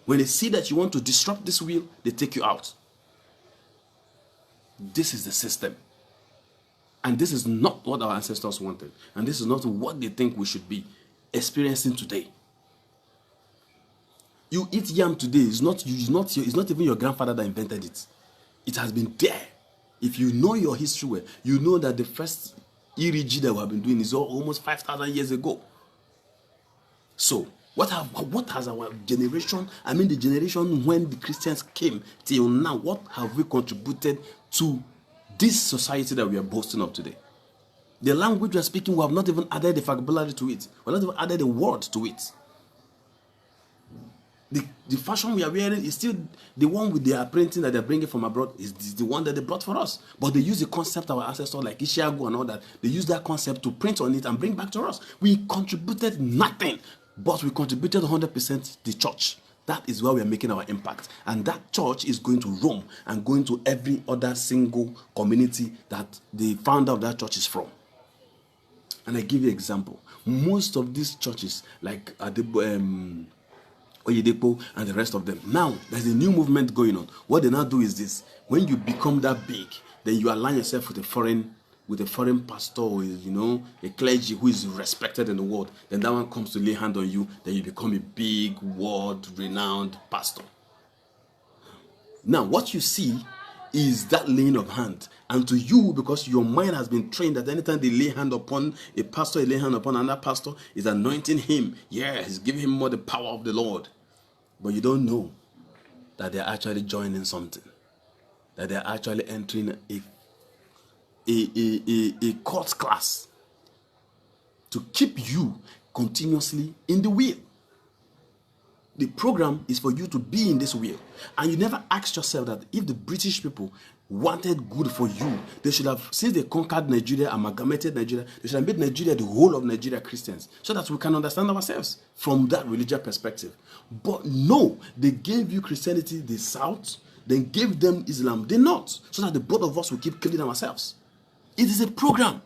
When they see that you want to disrupt this wheel, they take you out. This is the system. And this is not what our ancestors wanted. And this is not what they think we should be experiencing today. You eat yam today, it's not even your grandfather that invented it. It has been there. If you know your history well, you know that the first ERG that we have been doing is almost 5,000 years ago. So, what has our generation, the generation when the Christians came till now, what have we contributed to this society that we are boasting of today? The language we are speaking, we have not even added the vocabulary to it. We have not even added the word to it. The fashion we are wearing is still the one with their printing that they're bringing from abroad, is the one that they brought for us. But they use the concept of our ancestors like Ishiagu and all that. They use that concept to print on it and bring back to us. We contributed nothing, but we contributed 100% the church. That is where we are making our impact. And that church is going to Rome and going to every other single community that the founder of that church is from. And I give you an example. Most of these churches, like Oyedepo and the rest of them. Now, there's a new movement going on. What they now do is this. When you become that big, then you align yourself with a foreign with a foreign pastor or, a clergy who is respected in the world, then that one comes to lay hand on you, then you become a big, world-renowned pastor. Now, what you see is that laying of hand. And to you, because your mind has been trained that anytime they lay hand upon a pastor, they lay hand upon another pastor, is anointing him. Yeah, he's giving him more the power of the Lord. But you don't know that they're actually joining something. That they're actually entering a court class to keep you continuously in the wheel. The program is for you to be in this wheel. And you never asked yourself that if the British people wanted good for you, they should have, since they conquered Nigeria, amalgamated Nigeria, they should have made Nigeria, the whole of Nigeria, Christians, so that we can understand ourselves from that religious perspective. But no, they gave you Christianity, the South, then gave them Islam, the North, so that the both of us will keep killing ourselves. It is a program.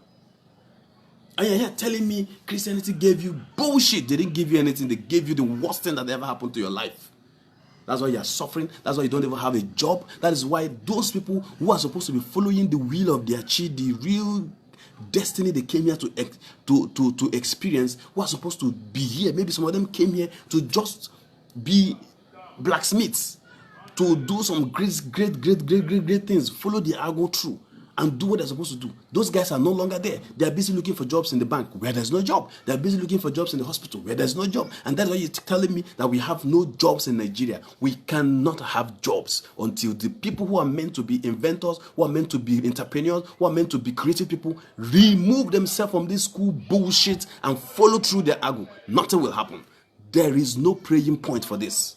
And you're here telling me Christianity gave you bullshit. They didn't give you anything. They gave you the worst thing that ever happened to your life. That's why you're suffering. That's why you don't even have a job. That is why those people who are supposed to be following the will of their chi, the real destiny they came here to experience, who are supposed to be here. Maybe some of them came here to just be blacksmiths, to do some great things, follow the argo through, and do what they're supposed to do. Those guys are no longer there. They are busy looking for jobs in the bank where there's no job. They are busy looking for jobs in the hospital where there's no job. And that's why you're telling me that we have no jobs in Nigeria. We cannot have jobs until the people who are meant to be inventors, who are meant to be entrepreneurs, who are meant to be creative people, remove themselves from this school bullshit and follow through their argo. Nothing will happen. There is no praying point for this.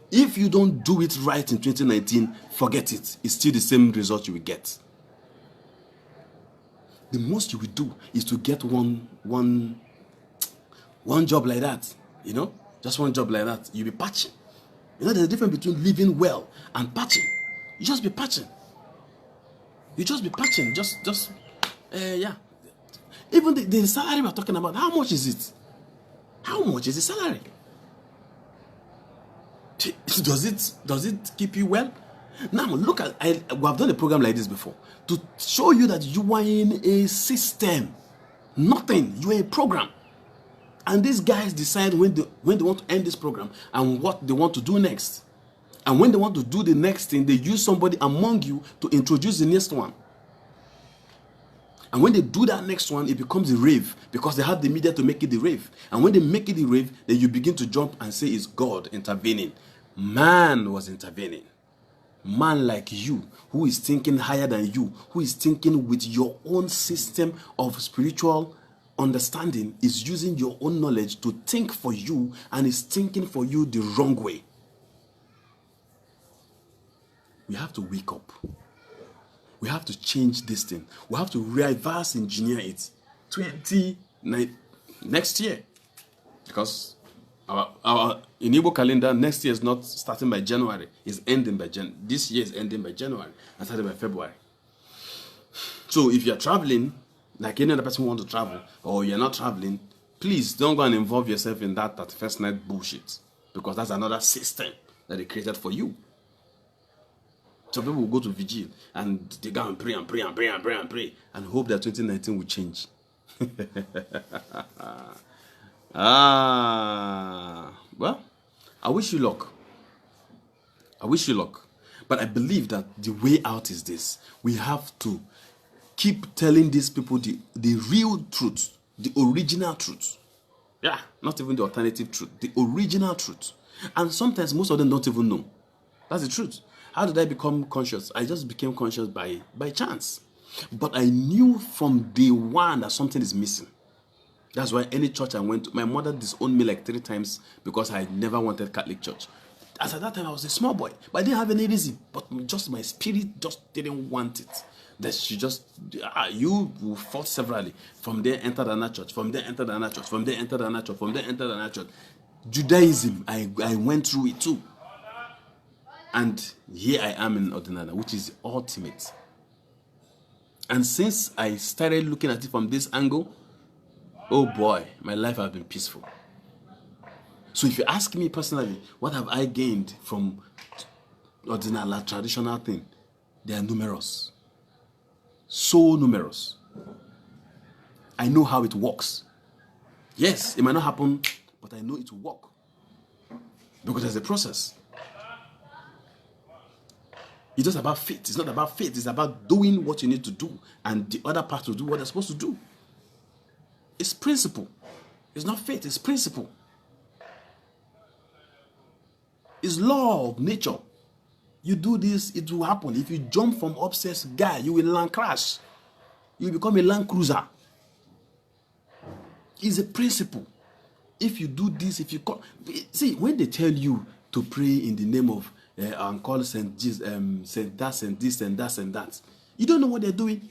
If you don't do it right in 2019, forget it. It's still the same result you will get. The most you will do is to get one job like that. Just one job like that. You'll be patching. There's a difference between living well and patching. You just be patching. Yeah. Even the salary we're talking about, how much is it? How much is the salary? Does it keep you well? Now look at, we have done a program like this before to show you that you are in a system. Nothing. You are a program. And these guys decide when they want to end this program and what they want to do next. And when they want to do the next thing, they use somebody among you to introduce the next one. And when they do that next one, it becomes a rave because they have the media to make it the rave. And when they make it the rave, then you begin to jump and say it's God intervening. Man was intervening. Man like you, who is thinking higher than you, who is thinking with your own system of spiritual understanding, is using your own knowledge to think for you and is thinking for you the wrong way. We have to wake up. We have to change this thing. We have to reverse engineer it. Next year. Because our in Igbo calendar, next year is not starting by January. It's ending by January. This year is ending by January and starting by February. So if you're traveling, like any other person who wants to travel, or you're not traveling, please don't go and involve yourself in that first night bullshit. Because that's another system that they created for you. Some people will go to vigil and they go and pray and pray and pray and pray and pray and hope that 2019 will change. Well, I wish you luck. But I believe that the way out is this. We have to keep telling these people the real truth, the original truth. Yeah, not even the alternative truth, the original truth. And sometimes most of them don't even know. That's the truth. How did I become conscious? I just became conscious by chance. But I knew from day one that something is missing. That's why any church I went to, my mother disowned me like 3 times because I never wanted Catholic church. As at that time, I was a small boy, but I didn't have any reason. But just my spirit just didn't want it. That she just, you fought severally. From there, entered another church. From there, entered another church. From there, entered another church. From there, entered another church. Judaism, I went through it too. And here I am in Ordinana, which is ultimate. And since I started looking at it from this angle, oh boy, my life has been peaceful. So if you ask me personally, what have I gained from Ordinala traditional thing? They are numerous. So numerous. I know how it works. Yes, it might not happen, but I know it will work. Because there's a process. It's just about faith. It's not about faith. It's about doing what you need to do. And the other part to do what they're supposed to do. It's principle. It's not faith. It's principle. It's law of nature. You do this, it will happen. If you jump from upstairs, guy, you will land crash. You will become a Land Cruiser. It's a principle. If you do this, if you call, see, when they tell you to pray in the name of and call Saint Jesus, Saint that, Saint this, and that, and that, you don't know what they're doing.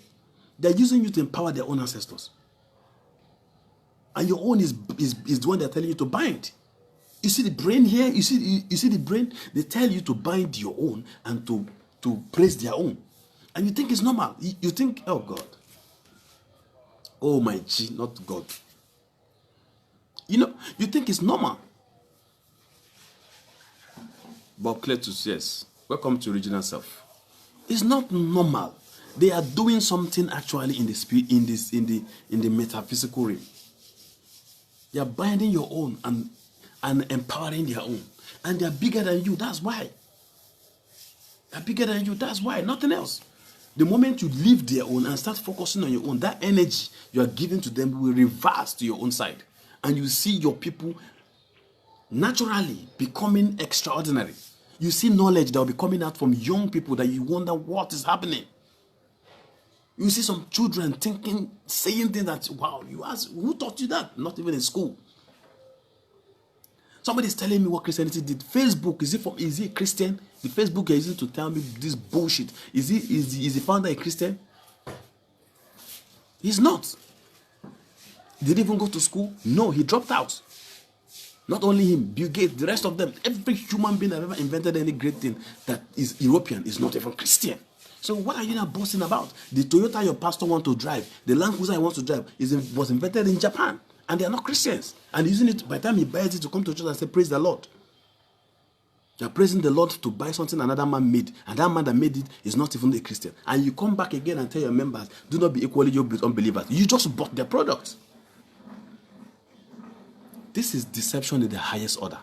They're using you to empower their own ancestors, and your own is the one they're telling you to bind. You see the brain here. You see the brain. They tell you to bind your own and to praise their own, and you think it's normal. You think, oh God, oh my G, not God. You know, you think it's normal. But Cletus, yes. Welcome to Original Self. It's not normal. They are doing something actually in the spirit, in the metaphysical realm. They are binding your own and empowering their own. And they are bigger than you. That's why. They're bigger than you. That's why. Nothing else. The moment you leave their own and start focusing on your own, that energy you are giving to them will reverse to your own side. And you see your people naturally becoming extraordinary. You see knowledge that will be coming out from young people that you wonder what is happening. You see some children thinking, saying things that, wow, you ask, who taught you that? Not even in school. Somebody is telling me what Christianity did. Facebook, is he a Christian? The Facebook is using to tell me this bullshit. Is the founder a Christian? He's not. Did he even go to school? No, he dropped out. Not only him, Bill Gates, the rest of them, every human being that ever invented any great thing that is European is not even Christian. So what are you now boasting about? The Toyota your pastor wants to drive, the Land Cruiser he wants to drive, was invented in Japan. And they are not Christians. And using it, by the time he buys it, to come to church and say, praise the Lord. You're praising the Lord to buy something another man made. And that man that made it is not even a Christian. And you come back again and tell your members, do not be equally yoked with unbelievers. You just bought their product. This is deception in the highest order.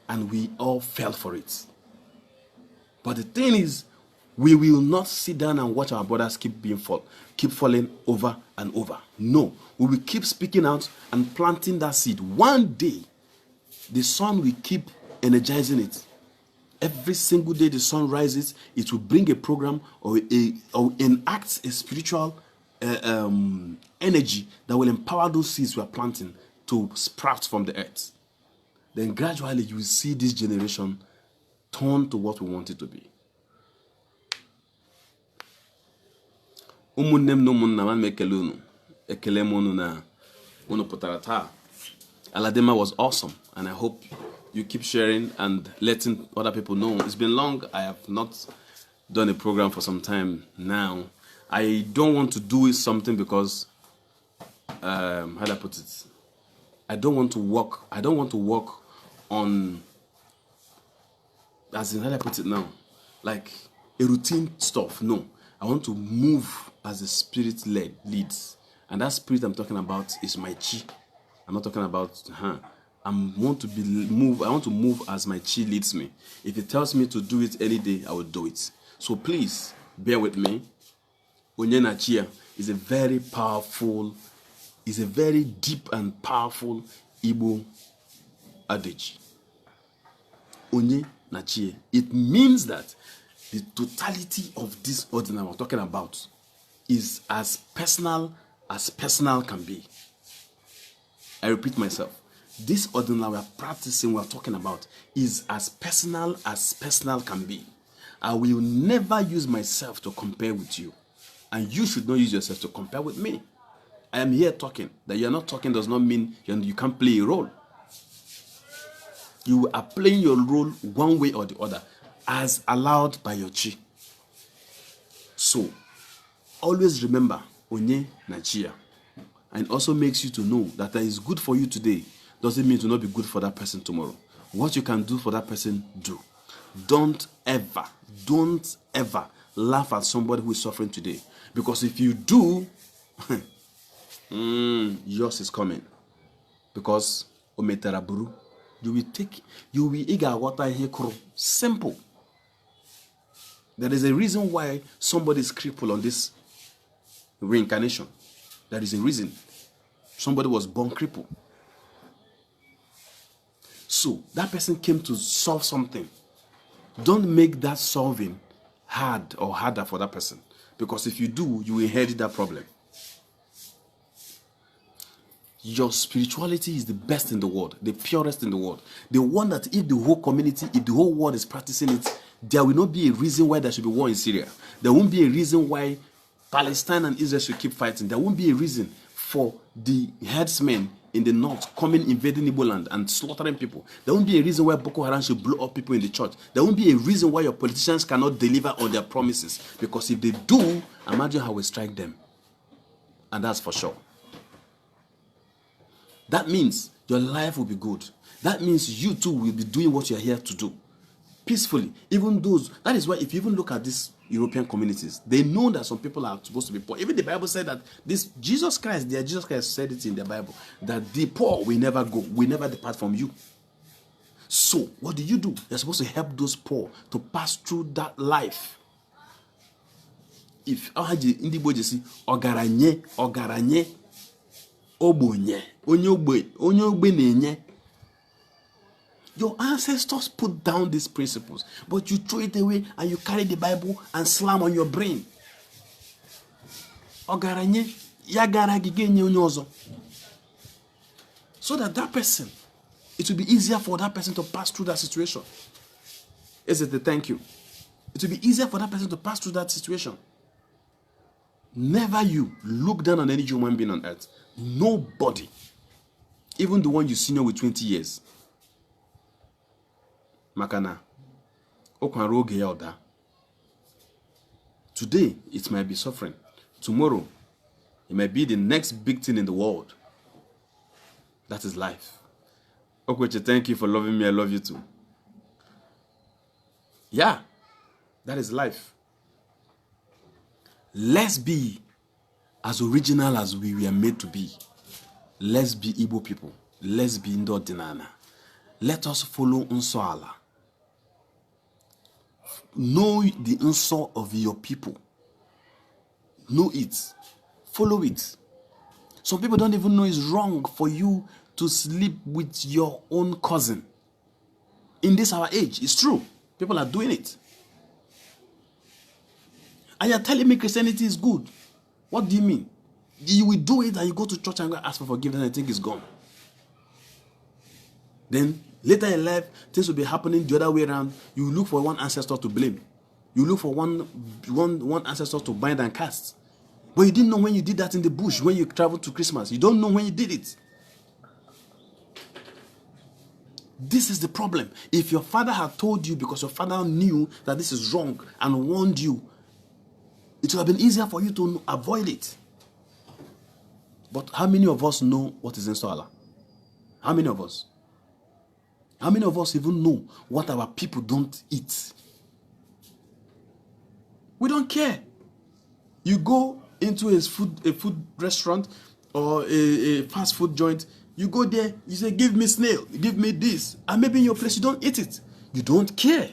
And we all fell for it. But the thing is, we will not sit down and watch our brothers keep falling over and over. No. We will keep speaking out and planting that seed. One day, the sun will keep energizing it. Every single day the sun rises, it will bring a program or enact a spiritual energy that will empower those seeds we are planting to sprout from the earth. Then gradually you will see this generation turn to what we want it to be. Umunnem no munna man mekelunu ekelemonu na unu putarata. Aladema was awesome, and I hope you keep sharing and letting other people know. It's been long. I have not done a program for some time now. I don't want to do something because how do I put it? I don't want to work on, as in how do I put it now, like a routine stuff. No, I want to move as the spirit leads, and that spirit I'm talking about is my chi. I'm not talking about I want to move as my chi leads me. If it tells me to do it any day, I will do it. So please bear with me. Onye na chia is a very powerful, is a very deep and powerful Igbo adage. Onye na chia. It means that the totality of this ordinary we're talking about is as personal can be. I repeat myself. This ordinary we are practicing, we are talking about, is as personal can be. I will never use myself to compare with you. And you should not use yourself to compare with me. I am here talking. That you are not talking does not mean you can't play a role. You are playing your role one way or the other, as allowed by your chi. So, always remember, Onye na chia. And also makes you to know that is good for you today doesn't mean to not be good for that person tomorrow. What you can do for that person, do. Don't ever laugh at somebody who is suffering today. Because if you do, yours is coming. Because ometaraburu, you will iga water hekro. Simple. There is a reason why somebody is crippled on this reincarnation. There is a reason. Somebody was born crippled. So that person came to solve something. Don't make that solving hard or harder for that person. Because if you do, you inherit that problem. Your spirituality is the best in the world, the purest in the world. The one that if the whole community, if the whole world is practicing it, there will not be a reason why there should be war in Syria. There won't be a reason why Palestine and Israel should keep fighting. There won't be a reason for the herdsmen in the north coming, invading Igbo land and slaughtering people. There won't be a reason why Boko Haram should blow up people in the church. There won't be a reason why your politicians cannot deliver on their promises. Because if they do, imagine how we strike them. And that's for sure. That means your life will be good. That means you too will be doing what you are here to do. Peacefully. Even those, that is why if you even look at these European communities, they know that some people are supposed to be poor. Even the Bible said that this Jesus Christ said it in the Bible, that the poor will never go, will never depart from you. So, what do? You're supposed to help those poor to pass through that life. If in the Bible you see, ogaranye, obonye, onye nenye. Your ancestors put down these principles, but you throw it away and you carry the Bible and slam on your brain. Ogaranye, yagara gigenye onyozo. So that person, it will be easier for that person to pass through that situation. Is it the thank you? It will be easier for that person to pass through that situation. Never you look down on any human being on earth. Nobody. Even the one you senior with 20 years. Makana. Today, it might be suffering. Tomorrow, it might be the next big thing in the world. That is life. Okweche, thank you for loving me. I love you too. Yeah, that is life. Let's be as original as we were made to be. Let's be Igbo people. Let's be Ndo Dinana. Let us follow Unsoala. Know the Unso of your people. Know it. Follow it. Some people don't even know it's wrong for you to sleep with your own cousin. In this our age, it's true. People are doing it. And you're telling me Christianity is good. What do you mean? You will do it and you go to church and go ask for forgiveness and think it's gone. Then later in life, things will be happening the other way around. You look for one ancestor to blame. You look for one ancestor to bind and cast. But you didn't know when you did that in the bush, when you traveled to Christmas. You don't know when you did it. This is the problem. If your father had told you because your father knew that this is wrong and warned you, it would have been easier for you to avoid it. But how many of us know what is in Soala? How many of us? How many of us even know what our people don't eat? We don't care. You go into a food restaurant or a fast food joint, you go there, you say, give me snail, give me this. And maybe in your place, you don't eat it. You don't care.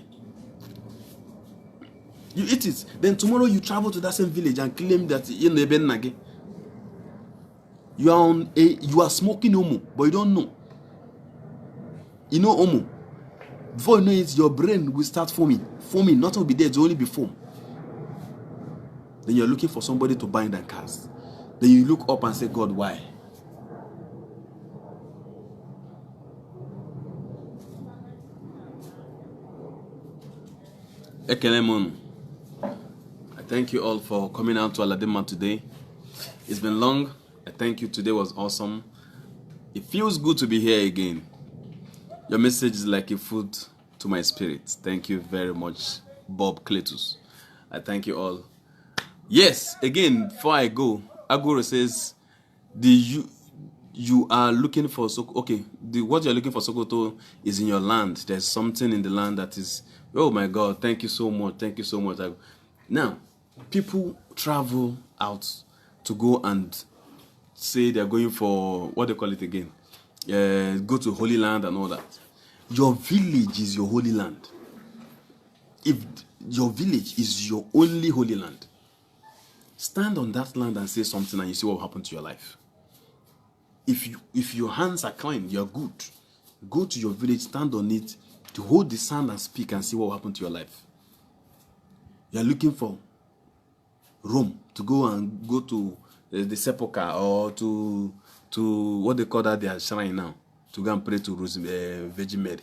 You eat it. Then tomorrow you travel to that same village and claim that you are smoking omo, but you don't know. You know omo. Before you know it, your brain will start foaming. Foaming, nothing will be there, it will only be foam. Then you're looking for somebody to bind and cast. Then you look up and say, God, why? Ekelemon. I thank you all for coming out to Aladima today. It's been long. I thank you. Today was awesome. It feels good to be here again. Your message is like a food to my spirit. Thank you very much, Bob Cletus. I thank you all. Yes, again, before I go, Aguro says, you are looking for Sokoto. Okay, what you're looking for Sokoto is in your land. There's something in the land that is, oh my God, thank you so much. Thank you so much. Now, people travel out to go and say they're going for, what they call it again, go to Holy Land and all that. Your village is your holy land. If your village is your only holy land, stand on that land and say something and you see what will happen to your life. If your hands are clean, you're good. Go to your village, stand on it, to hold the sand and speak and see what will happen to your life. You're looking for Rome to go to the sepulchre or to what they call that their shrine now, to go and pray to Virgin Mary.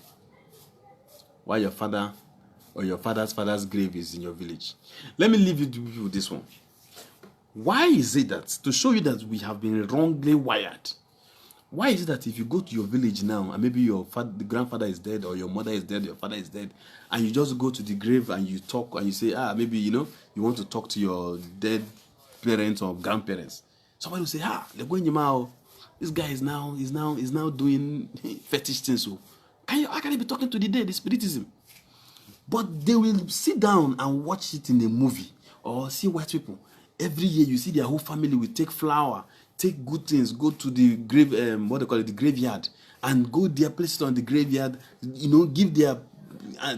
Why your father or your father's grave is in your village. Let me leave you with this one. Why is it that, to show you that we have been wrongly wired, why is it that if you go to your village now and maybe the grandfather is dead or your mother is dead, your father is dead, and you just go to the grave and you talk and you say, maybe you want to talk to your dead parents or grandparents, somebody will say, they're going to this guy is now doing fetish things. So how can he be talking to the dead? The spiritism. But they will sit down and watch it in a movie or see white people. Every year you see their whole family will take flour, take good things, go to the grave, the graveyard, and go their places on the graveyard, give their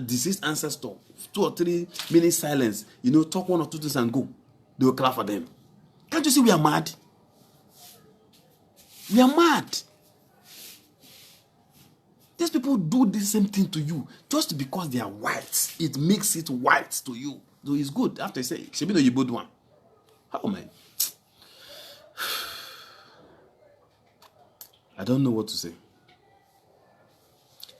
deceased ancestor 2 or 3 minutes silence, talk 1 or 2 things and go. They will clap for them. Can't you see we are mad? We are mad. These people do the same thing to you just because they are white. It makes it white to you. So it's good. After you say, you both one. How, man? I don't know what to say.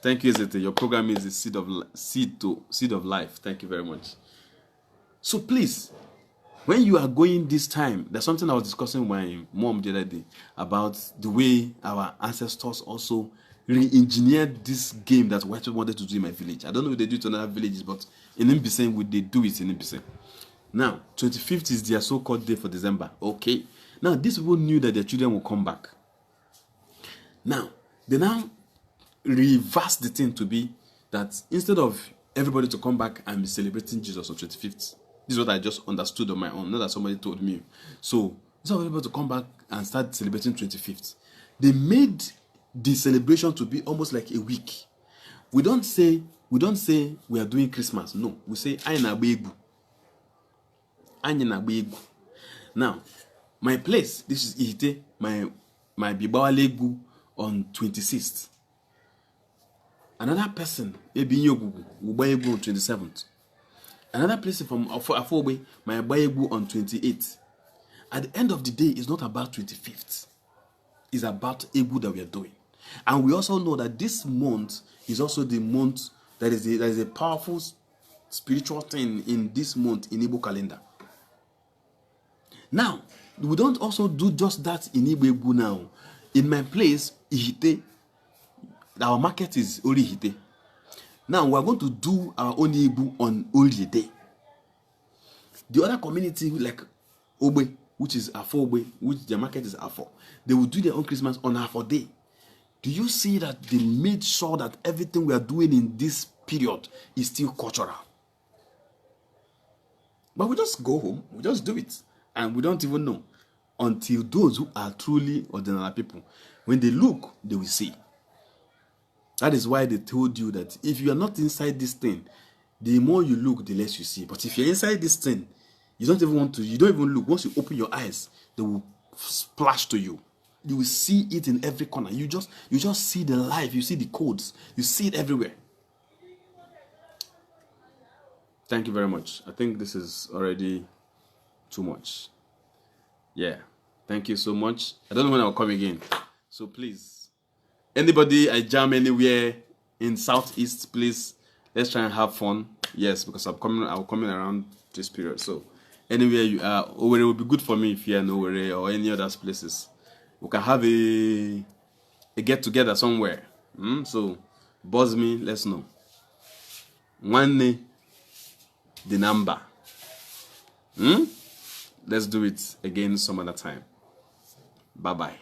Thank you, Ezete. Your program is the seed of life. Thank you very much. So please, when you are going this time, there's something I was discussing with my mom the other day about the way our ancestors also re-engineered this game that white people wanted to do in my village. I don't know if they do it in other villages, but in Mbise, they do it in Mbise. Now, 25th is their so-called day for December. Okay. Now, these people knew that their children will come back. Now, they now reverse the thing to be that instead of everybody to come back and be celebrating Jesus on 25th, this is what I just understood on my own, not that somebody told me. So, instead of everybody to come back and start celebrating 25th, they made the celebration to be almost like a week. We don't say we are doing Christmas. No, we say Aina Begu. Now, my place, this is Ihite, my Bibawa Legu on 26th. Another person, Ebinyogugu, will buy Egu on 27th. Another place from Afobe, my Bayegu on 28th. At the end of the day, it's not about 25th. It's about Egu that we are doing. And we also know that this month is also the month that is a powerful spiritual thing in this month in Igbo calendar. Now, we don't also do just that in Igbo now. In my place, Ihite, our market is Ori Ihite. Now, we are going to do our own Igbo on Ori Ihite. The other community, like Obe, which is Afo Obe, which their market is Afo, they will do their own Christmas on Afo Day. Do you see that they made sure that everything we are doing in this period is still cultural? But we just go home, we just do it, and we don't even know until those who are truly ordinary people, when they look, they will see. That is why they told you that if you are not inside this thing, the more you look, the less you see. But if you're inside this thing, you don't even look. Once you open your eyes, they will splash to you. You will see it in every corner. You just see the life, you see the codes, you see it everywhere. Thank you very much. I think this is already too much. Yeah. Thank you so much. I don't know when I'll come again. So please, anybody I jam anywhere in Southeast, please, let's try and have fun. Yes, because I'm coming around this period. So anywhere you are, Owerri will be good for me if you are in Owerri or any other places. We can have a get together somewhere. So buzz me, let's know. One the number. Let's do it again some other time. Bye-bye.